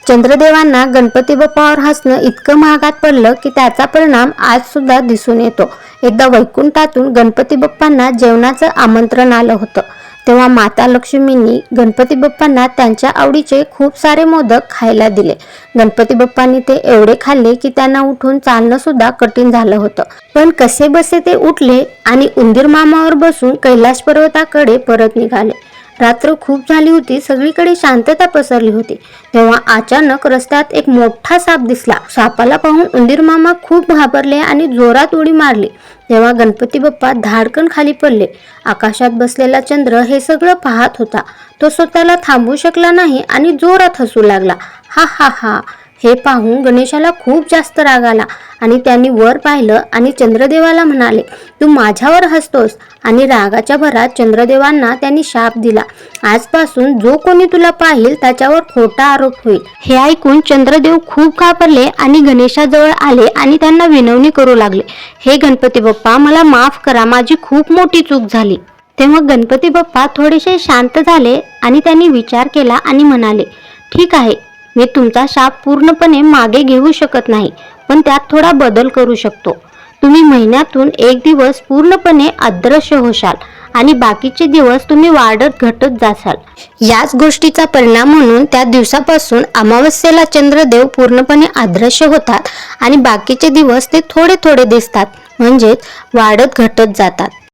चंद्रदेवांना गणपती बाप्पावर हसणं इतकं महागात पडलं की त्याचा परिणाम आज सुद्धा दिसून येतो। एकदा वैकुंठातून गणपती बाप्पांना जेवणाचं आमंत्रण आलं होतं। तेव्हा माता लक्ष्मींनी गणपती बाप्पांना त्यांच्या आवडीचे खूप सारे मोदक खायला दिले। गणपती बाप्पांनी ते एवढे खाल्ले की त्यांना उठून चालणं सुद्धा कठीण झालं होतं। पण कसे बसे ते उठले आणि उंदीर मामावर बसून कैलास पर्वताकडे परत निघाले। रात्र खूप झाली होती, सगळीकडे शांतता पसरली होती। तेव्हा अचानक रस्त्यात एक मोठा साप दिसला। सापाला पाहून उंदीर मामा खूप घाबरले आणि जोरात उडी मारली। तेव्हा गणपती बाप्पा धाडकन खाली पडले। आकाशात बसलेला चंद्र हे सगळं पाहत होता। तो स्वतःला थांबवू शकला नाही आणि जोरात हसू लागला। हा हा हा, हे पाहून गणेशाला खूप जास्त राग आला आणि त्यांनी वर पाहिलं आणि चंद्रदेवाला म्हणाले, तू माझ्यावर हसतोस? आणि रागाच्या भरात चंद्रदेवांना त्यांनी शाप दिला, आजपासून जो कोणी तुला पाहिल त्याच्यावर खोटा आरोप होईल। हे ऐकून चंद्रदेव खूप घाबरले आणि गणेशाजवळ आले आणि त्यांना विनवणी करू लागले, हे गणपती बाप्पा, मला माफ करा, माझी खूप मोठी चूक झाली। तेव्हा गणपती बाप्पा थोडेसे शांत झाले आणि त्यांनी विचार केला आणि म्हणाले, ठीक आहे, मी तुमचा शाप पूर्णपणे मागे घेऊ शकत नाही, पण त्यात थोडा बदल करू शकतो। तुम्ही महिन्यातून एक दिवस पूर्णपणे अदृश्य होशाल आणि बाकीचे दिवस तुम्ही वाढत घटत जासाल। याच गोष्टीचा परिणाम म्हणून त्या दिवसापासून अमावस्येला चंद्रदेव पूर्णपणे अदृश्य होतात आणि बाकीचे दिवस ते थोडे थोडे दिसतात, म्हणजेच वाढत घटत जातात।